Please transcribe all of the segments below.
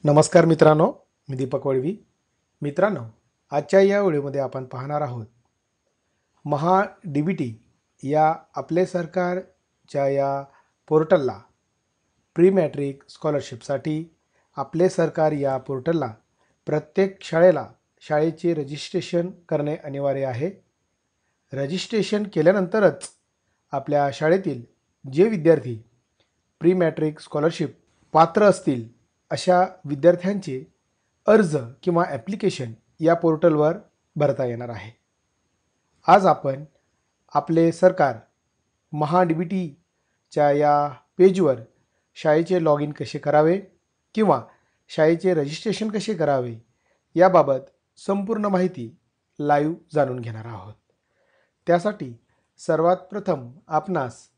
नमस्कार मित्रांनो, मी दीपक वळवी. मित्रांनो, आजच्या या व्हिडिओमध्ये आपण पाहणार आहोत महा DBT या आपले सरकारच्या या पोर्टलला प्री मॅट्रिक स्कॉलरशिपसाठी आपले सरकार या पोर्टलला प्रत्येक शाळेचे रजिस्ट्रेशन करणे अनिवार्य आहे. रजिस्ट्रेशन केल्यानंतरच आपल्या शाळेतील जे विद्यार्थी प्री मॅट्रिक स्कॉलरशिप पात्र असतील अशा विद्यार्थ्यांचे अर्ज किंवा ॲप्लिकेशन या पोर्टलवर भरता येणार आहे. आज आपण आपले सरकार महा DBTच्या या पेजवर शाळेचे लॉग इन कसे करावे किंवा शाळेचे रजिस्ट्रेशन कसे करावे याबाबत संपूर्ण माहिती लाईव्ह जाणून घेणार आहोत. त्यासाठी सर्वात प्रथम आपणास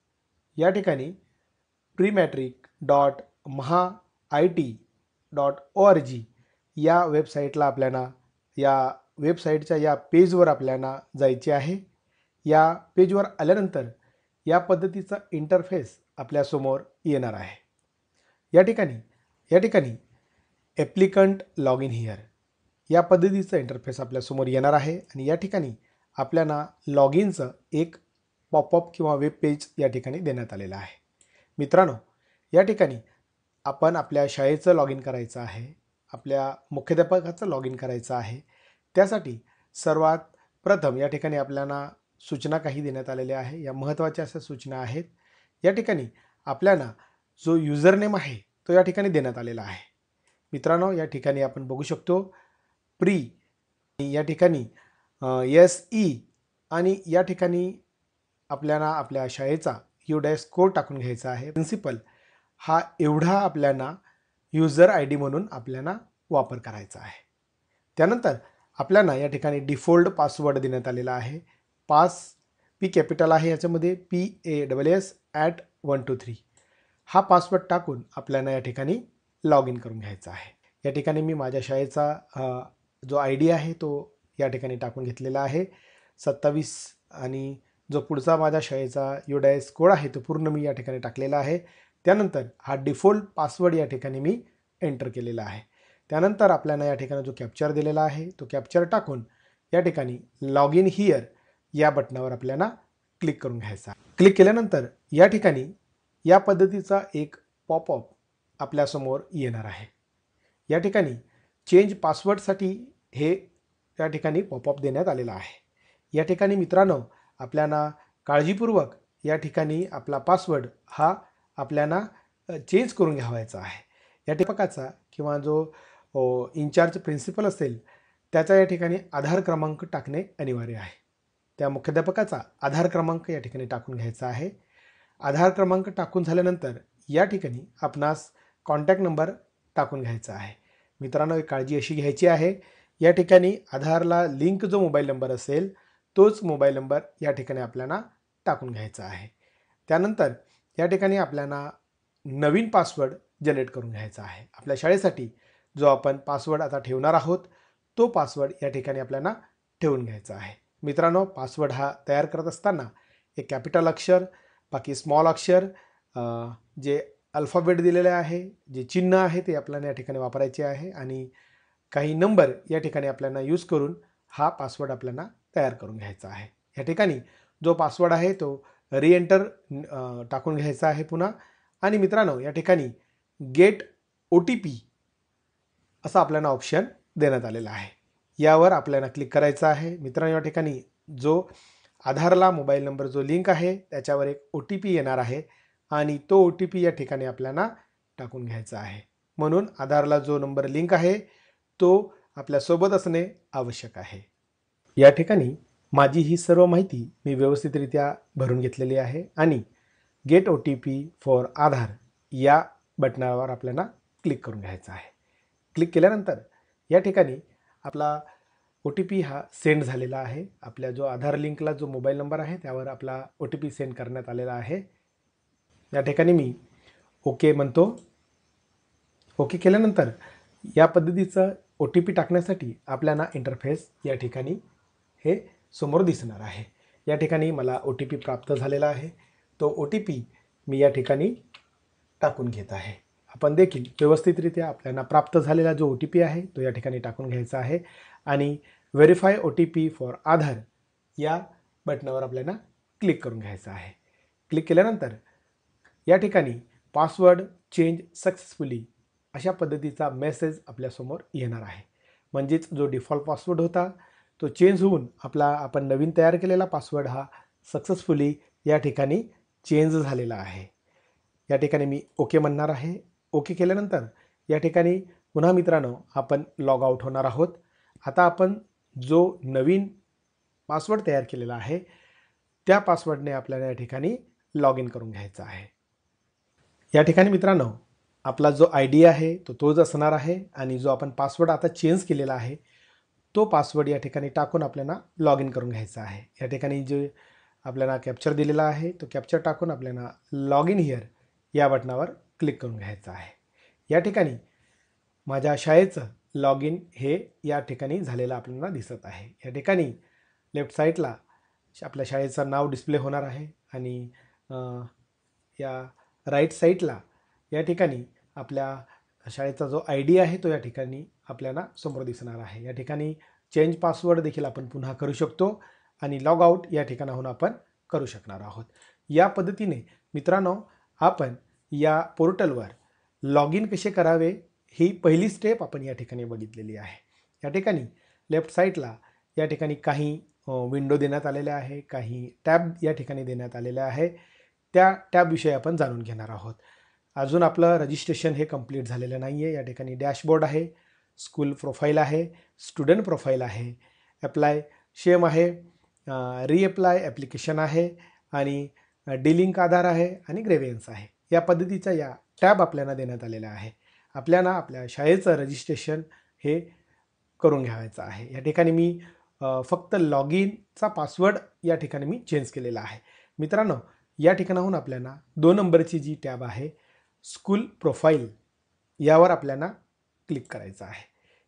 या ठिकाणी premetric.mahaIT.org या वेबसाईटला या वेबसाईटच्या या पेजवर आपल्याला जायचे आहे. या पेजवर आल्यानंतर या पद्धतीचा इंटरफेस आपल्यासमोर येणार आहे. या ठिकाणी ॲप्लिकंट लॉग इन हिअर या पद्धतीचा इंटरफेस आपल्यासमोर येणार आहे आणि या ठिकाणी आपल्याला लॉग इनचं एक पॉपअप किंवा वेब पेज या ठिकाणी देण्यात आलेलं आहे. मित्रांनो, या ठिकाणी आपण आपल्या शाळेचं लॉग इन करायचं आहे, आपल्या मुख्याध्यापकाचं लॉग इन करायचं आहे. त्यासाठी सर्वात प्रथम या ठिकाणी आपल्याला सूचना काही देण्यात आलेल्या आहे. या महत्त्वाच्या अशा सूचना आहेत. या ठिकाणी आपल्याला जो युजरनेम आहे तो या ठिकाणी देण्यात आलेला आहे. मित्रांनो, या ठिकाणी आपण बघू शकतो प्री या ठिकाणी SE आणि या ठिकाणी आपल्याला आपल्या शाळेचा UDAS कोड टाकून घ्यायचा आहे. प्रिन्सिपल हा एवढा आपल्याला युजर ID म्हणून आपल्याला वापर करायचा आहे. त्यानंतर आपल्याला या ठिकाणी डिफॉल्ट पासवर्ड देण्यात आलेला आहे. P कॅपिटल आहे, याच्यामध्ये PASS@123 हा पासवर्ड टाकून आपल्याला या ठिकाणी लॉग इन करून घ्यायचा आहे. या ठिकाणी मी माझ्या शाळेचा जो ID आहे तो या ठिकाणी टाकून घेतलेला आहे 27 आणि जो पुढचा माझ्या शाळेचा UDAS कोड आहे तो पूर्ण मी या ठिकाणी टाकलेला आहे. त्यानंतर हा डिफॉल्ट पासवर्ड या ठिकाणी मी एंटर केलेला आहे. त्यानंतर आपल्याला या ठिकाणी जो कॅप्चर दिलेला आहे तो कॅप्चर टाकून या ठिकाणी लॉग इन हिअर या बटनावर आपल्याला क्लिक करून घ्यायचा. क्लिक केल्यानंतर या ठिकाणी या पद्धतीचा एक पॉपअप आपल्यासमोर येणार आहे. या ठिकाणी चेंज पासवर्डसाठी हे या ठिकाणी पॉपअप देण्यात आलेला आहे. या ठिकाणी मित्रांनो, आपल्याला काळजीपूर्वक या ठिकाणी आपला पासवर्ड हा आपल्याला चेंज करून घ्यावायचा आहे. या ठिकाणाचा किंवा जो इन्चार्ज प्रिन्सिपल असेल त्याचा या ठिकाणी आधार क्रमांक टाकणे अनिवार्य आहे. त्या मुख्याध्यापकाचा आधार क्रमांक या ठिकाणी टाकून घ्यायचा आहे. आधार क्रमांक टाकून झाल्यानंतर या ठिकाणी आपणास कॉन्टॅक्ट नंबर टाकून घ्यायचा आहे. मित्रांनो, एक काळजी अशी घ्यायची आहे, या ठिकाणी आधारला लिंक जो मोबाईल नंबर असेल तोच मोबाईल नंबर या ठिकाणी आपल्याला टाकून घ्यायचा आहे. त्यानंतर या ठिकाणी आपल्याला नवीन पासवर्ड जनरेट करून घ्यायचा आहे. आपल्या शाळेसाठी जो आपण पासवर्ड आता ठेवणार आहोत तो पासवर्ड या ठिकाणी आपल्याला ठेवून घ्यायचा आहे. मित्रांनो, पासवर्ड हा तयार करत असताना एक कॅपिटल अक्षर, बाकी स्मॉल अक्षर, जे अल्फाबेट दिलेले आहे, जे चिन्ह आहे ते आपल्याला या ठिकाणी वापरायचे आहे आणि काही नंबर या ठिकाणी आपल्याला यूज करून हा पासवर्ड आपल्याला तयार करून घ्यायचा आहे. या ठिकाणी जो पासवर्ड आहे तो रिएंटर टाकून घ्यायचा आहे पुन्हा. आणि मित्रांनो, या ठिकाणी गेट OTP असा आपल्याला ऑप्शन देण्यात आलेला आहे. यावर आपल्याला क्लिक करायचं आहे. मित्रांनो, या ठिकाणी जो आधारला मोबाईल नंबर जो लिंक आहे त्याच्यावर एक OTP येणार आहे आणि तो OTP या ठिकाणी आपल्याला टाकून घ्यायचा आहे. म्हणून आधारला जो नंबर लिंक आहे तो आपल्यासोबत असणे आवश्यक आहे. या ठिकाणी माझी ही सर्व माहिती मी व्यवस्थितरित्या भरून घेतलेली आहे आणि गेट OTP फॉर आधार या बटनावर आपल्याला क्लिक करून घ्यायचं आहे. क्लिक केल्यानंतर या ठिकाणी आपला OTP हा सेंड झालेला आहे. आपल्या जो आधार लिंकला जो मोबाईल नंबर आहे त्यावर आपला OTP सेंड करण्यात आलेला आहे. या ठिकाणी मी ओके म्हणतो. ओके केल्यानंतर या पद्धतीचं OTP टाकण्यासाठी आपल्याला इंटरफेस या ठिकाणी हे समोर दिसणार आहे. या ठिकाणी मला OTP प्राप्त झालेला आहे. तो OTP मी या ठिकाणी टाकून घेत आहे. आपण देखील व्यवस्थितरित्या आपल्याला प्राप्त झालेला जो OTP आहे तो या ठिकाणी टाकून घ्यायचा आहे आणि व्हेरीफाय OTP फॉर आधार या बटनावर आपल्याला क्लिक करून घ्यायचं आहे. क्लिक केल्यानंतर या ठिकाणी पासवर्ड चेंज सक्सेसफुली अशा पद्धतीचा मेसेज आपल्यासमोर येणार आहे. म्हणजेच जो डिफॉल्ट पासवर्ड होता तो चेंज होऊन आपण नवीन तयार केलेला पासवर्ड हा सक्सेसफुली या ठिकाणी चेंज झालेला आहे. या ठिकाणी मी ओके म्हणणार आहे. ओके केल्यानंतर या ठिकाणी पुन्हा मित्रांनो आपण लॉग आउट होणार आहोत. आता आपण जो नवीन पासवर्ड तयार केलेला आहे त्या पासवर्डने आपल्याला या ठिकाणी लॉग इन करून घ्यायचा आहे. या ठिकाणी मित्रांनो आपला जो ID आहे तो तोच असणार आहे आणि जो आपण पासवर्ड आता चेंज केलेला आहे तो पासवर्ड या ठिकाणी टाकून आपल्याला लॉग इन करून घ्यायचा आहे. या ठिकाणी जे आपल्याला कॅप्चर दिलेला आहे तो कॅप्चर टाकून आपल्याला लॉग इन हिअर या बटनावर क्लिक करून घ्यायचं आहे. या ठिकाणी माझ्या शाळेचं लॉग इन हे या ठिकाणी झालेलं आपल्याला दिसत आहे. या ठिकाणी लेफ्ट साईडला आपल्या शाळेचं नाव डिस्प्ले होणार आहे आणि या राईट साईडला या ठिकाणी आपल्या शाळेचा जो ID आहे तो या ठिकाणी आपल्याला समोर दिसणार आहे. या ठिकाणी चेंज पासवर्ड देखील आपण पुन्हा करू शकतो आणि लॉग आउट या ठिकाणाहून आपण करू शकणार आहोत. या पद्धतीने मित्रांनो आपण या पोर्टलवर लॉग इन कसे करावे ही पहिली स्टेप आपण या ठिकाणी बघितलेली आहे. या ठिकाणी लेफ्ट साईडला या ठिकाणी काही विंडो देण्यात आलेल्या आहे, काही टॅब या ठिकाणी देण्यात आलेल्या आहे. त्या टॅबविषयी आपण जाणून घेणार आहोत. अजून आपलं रजिस्ट्रेशन हे कंप्लीट झालेलं नाही आहे. या ठिकाणी डॅशबोर्ड आहे, स्कूल प्रोफाईल आहे, स्टुडंट प्रोफाईल आहे, अप्लाय शेम आहे, रिअप्लाय ॲप्लिकेशन आहे आणि डिलिंक आधार आहे आणि ग्रेव्हियन्स आहे. या पद्धतीचा या टॅब आपल्याला देण्यात आलेला आहे. आपल्याला आपल्या शाळेचं रजिस्ट्रेशन हे करून घ्यायचं आहे. या ठिकाणी मी फक्त लॉग इनचा पासवर्ड या ठिकाणी मी चेंज केलेला आहे. मित्रांनो या ठिकाणाहून आपल्याला 2 नंबरची जी टॅब आहे स्कूल प्रोफाईल यावर आपल्याला क्लिक करायचं आहे.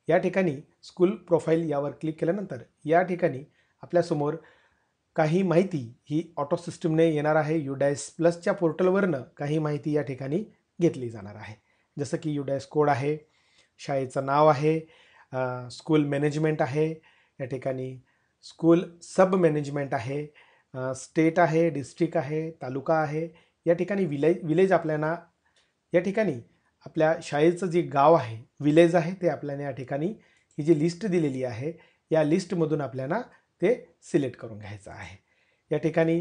या ठिकाणी स्कूल प्रोफाईल यावर क्लिक केल्यानंतर या ठिकाणी आपल्यासमोर काही माहिती ही ऑटो सिस्टमने येणार आहे. UDAS प्लसच्या पोर्टलवरनं काही माहिती या ठिकाणी घेतली जाणार आहे. जसं की UDAS कोड आहे, शाळेचं नाव आहे, स्कूल मॅनेजमेंट आहे, या ठिकाणी स्कूल सब मॅनेजमेंट आहे, स्टेट आहे, डिस्ट्रिक्ट आहे, तालुका आहे. या ठिकाणी विलेज आपल्याला या ठिकाणी आपल्या शाळेचं जे गाव आहे विलेज आहे ते आपल्याला या ठिकाणी ही जी लिस्ट दिलेली आहे या लिस्टमधून आपल्याला ते सिलेक्ट करून घ्यायचं आहे. या ठिकाणी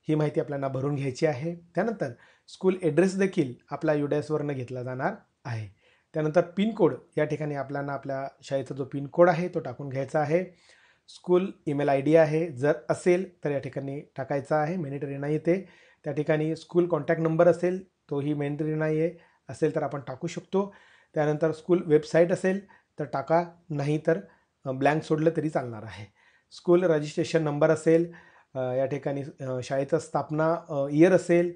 ही माहिती आपल्याला भरून घ्यायची आहे. त्यानंतर स्कूल ॲड्रेस देखील आपला UDASवरनं घेतला जाणार आहे. त्यानंतर पिनकोड या ठिकाणी आपल्याला आपल्या शाळेचा जो पिनकोड आहे तो टाकून घ्यायचा आहे. स्कूल ईमेल ID आहे जर असेल तर या ठिकाणी टाकायचा आहे, मॅनिटरी नाही ते. त्या ठिकाणी स्कूल कॉन्टॅक्ट नंबर असेल तोही मॅनिटरी नाही आहे, असेल तर आपण टाकू शकतो. त्यानंतर स्कूल वेबसाईट असेल तर टाका, नाही तर ब्लँक सोडलं तरी चालणार आहे. स्कूल रजिस्ट्रेशन नंबर असेल, या ठिकाणी शाळेचं स्थापना इयर असेल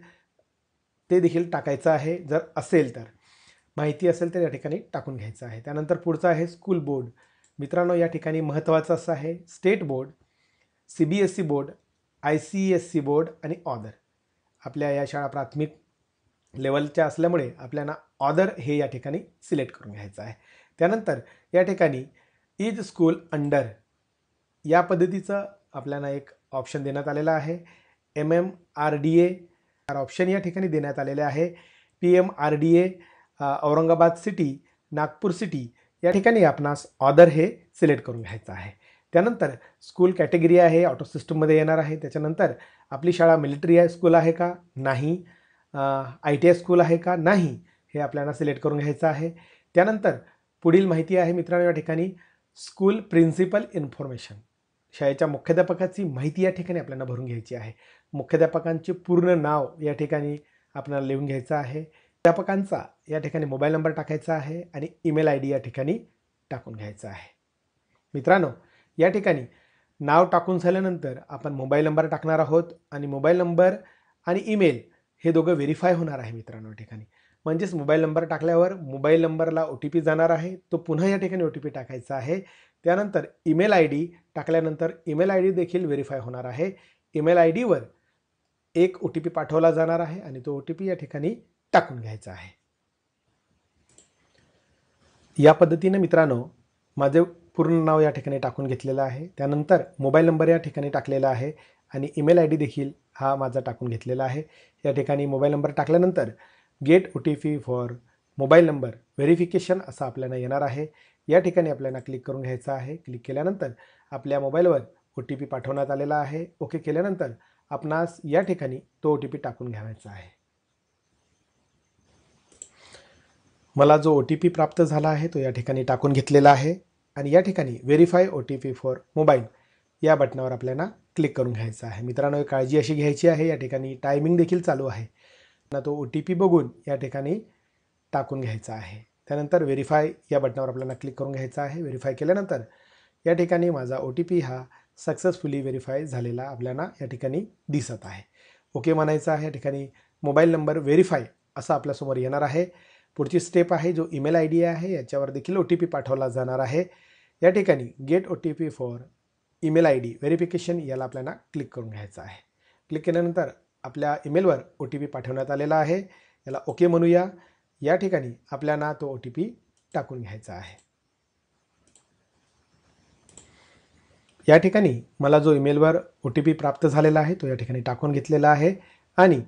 ते देखील टाकायचं आहे जर असेल तर. माहिती असेल तर या ठिकाणी टाकून घ्यायचं आहे. त्यानंतर पुढचं आहे स्कूल बोर्ड. मित्रांनो या ठिकाणी महत्त्वाचं असं आहे state board, CBSE board, ICSE board आणि ऑदर. आपल्या या शाळा प्राथमिक लेवलच्या असल्यामुळे आपल्याला ऑदर हे या ठिकाणी सिलेक्ट करून घ्यायचं आहे. त्यानंतर या ठिकाणी इज स्कूल अंडर या पद्धतीचं आपल्याला एक ऑप्शन देण्यात आलेला आहे. MMRDA ऑप्शन या ठिकाणी देण्यात आलेले आहे. PMRDA Aurangabad city, Nagpur city या ठिकाणी आपणास ऑदर हे सिलेक्ट करून घ्यायचं आहे. त्यानंतर स्कूल कॅटेगरी आहे ऑटो सिस्टममध्ये येणार आहे. त्याच्यानंतर आपली शाळा मिलिटरी स्कूल आहे का, नाही, ITI स्कूल आहे का, नाही, हे आपल्याला सिलेक्ट करून घ्यायचं आहे. त्यानंतर पुढील माहिती आहे मित्रांनो या ठिकाणी स्कूल प्रिन्सिपल इन्फॉर्मेशन, शाळेच्या मुख्याध्यापकाची माहिती या ठिकाणी आपल्याला भरून घ्यायची आहे. मुख्याध्यापकांचे पूर्ण नाव या ठिकाणी आपल्याला लिहून घ्यायचं आहे. अध्यापकांचा या ठिकाणी मोबाईल नंबर टाकायचा आहे आणि ईमेल ID या ठिकाणी टाकून घ्यायचा आहे. मित्रांनो या ठिकाणी नाव टाकून झाल्यानंतर आपण मोबाईल नंबर टाकणार आहोत आणि मोबाईल नंबर आणि ईमेल हे दोघं व्हेरीफाय होणार आहे मित्रांनो या ठिकाणी. म्हणजेच मोबाईल नंबर टाकल्यावर मोबाईल नंबरला OTP जाणार आहे, तो पुन्हा या ठिकाणी OTP टाकायचा आहे. त्यानंतर ईमेल ID टाकल्यानंतर ईमेल ID देखील व्हेरीफाय होणार आहे. ईमेल IDवर एक OTP पाठवला जाणार आहे आणि तो OTP या ठिकाणी टाकून घ्यायचा आहे. या पद्धतीने मित्रांनो माझे पूर्ण नाव या ठिकाणी टाकून घेतलेलं आहे. त्यानंतर मोबाईल नंबर या ठिकाणी टाकलेला आहे आणि ईमेल आय डी देखील हा माझा टाकून घेतलेला आहे. या ठिकाणी मोबाईल नंबर टाकल्यानंतर get OTP for mobile number verification असं आपल्याला येणार आहे. या ठिकाणी आपल्याला क्लिक करून घ्यायचं आहे. क्लिक केल्यानंतर आपल्या मोबाईलवर OTP पाठवण्यात आलेला आहे. ओके केल्यानंतर आपणास या ठिकाणी तो OTP टाकून घ्यायचा आहे. मला जो OTP प्राप्त झाला आहे तो या ठिकाणी टाकून घेतलेला आहे आणि या ठिकाणी व्हेरीफाय OTP फॉर मोबाईल या बटनावर आपल्याला क्लिक करून घ्यायचं आहे. मित्रांनो, काळजी अशी घ्यायची आहे, या ठिकाणी टायमिंग देखील चालू आहे. तो OTP बघून या ठिकाणी टाकून घ्यायचा आहे. त्यानंतर व्हेरीफाय या बटनावर आपल्याला क्लिक करून घ्यायचं आहे. व्हेरीफाय केल्यानंतर या ठिकाणी माझा OTP हा सक्सेसफुली व्हेरीफाय झालेला आपल्याला या ठिकाणी दिसत आहे. ओके म्हणायचं आहे. या ठिकाणी मोबाईल नंबर व्हेरीफाय असं आपल्यासमोर येणार आहे. पुढची स्टेप आहे, जो ईमेल आय डी आहे याच्यावर देखील OTP पाठवला जाणार आहे. या ठिकाणी get OTP for email I D verification याला आपल्याला क्लिक करून घ्यायचं आहे. क्लिक केल्यानंतर आपल्या ईमेलवर OTP पाठवण्यात आलेला आहे. याला ओके म्हणूया. या ठिकाणी आपल्याला तो OTP टाकून घ्यायचा आहे. या ठिकाणी मला जो ईमेलवर OTP प्राप्त झालेला आहे तो या ठिकाणी टाकून घेतलेला आहे आणि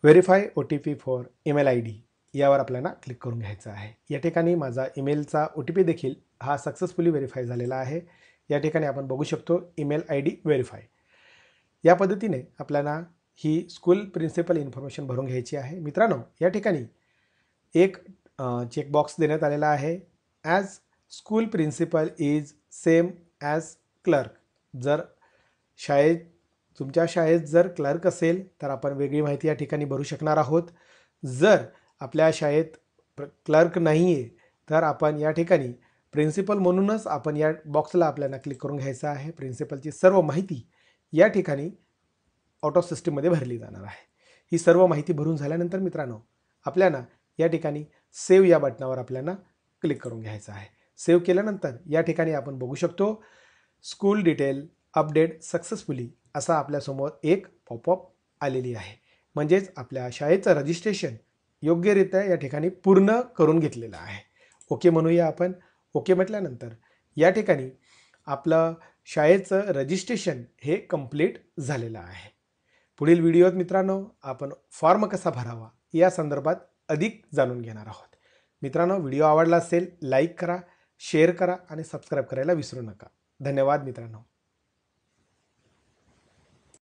verify OTP for email I D यावर आपल्याला क्लिक करून घ्यायचं आहे. या ठिकाणी माझा ईमेलचा OTP देखील हा सक्सेसफुली व्हेरीफाय झालेला आहे. या ठिकाणी आपण बघू शकतो ईमेल आय डी व्हेरीफाय. या पद्धतीने आपल्याला ही स्कूल प्रिन्सिपल इन्फॉर्मेशन भरून घ्यायची आहे. मित्रांनो, या ठिकाणी एक चेकबॉक्स देण्यात आलेला आहे. As school principal is same as clerk. जर तुमच्या शाळेत जर क्लर्क असेल तर आपण वेगळी माहिती या ठिकाणी भरू शकणार आहोत. जर आपल्या शाळेत क्लर्क नाही आहे तर आपण या ठिकाणी प्रिन्सिपल म्हणूनच आपण या बॉक्सला आपल्याला क्लिक करून घ्यायचं आहे. प्रिन्सिपलची सर्व माहिती या ठिकाणी ऑटो सिस्टीममध्ये भरली जाणार आहे. ही सर्व माहिती भरून झाल्यानंतर मित्रांनो आपल्याला या ठिकाणी सेव्ह या बटनावर आपल्याला क्लिक करून घ्यायचं आहे. सेव्ह केल्यानंतर या ठिकाणी आपण बघू शकतो स्कूल डिटेल अपडेट सक्सेसफुली असा आपल्यासमोर एक पॉपअप आलेली आहे. म्हणजेच आपल्या शाळेचं रजिस्ट्रेशन योग्यरित्या या ठिकाणी पूर्ण करून घेतलेलं आहे. ओके म्हणूया आपण. ओके म्हटल्यानंतर या ठिकाणी आपलं शाळेचं रजिस्ट्रेशन हे कंप्लीट झालेलं आहे. पुढील व्हिडिओत मित्रांनो आपण फॉर्म कसा भरावा या संदर्भात अधिक जाणून घेणार आहोत. मित्रांनो, व्हिडिओ आवडला असेल लाईक करा, शेअर करा आणि सबस्क्राईब करायला विसरू नका. धन्यवाद मित्रांनो.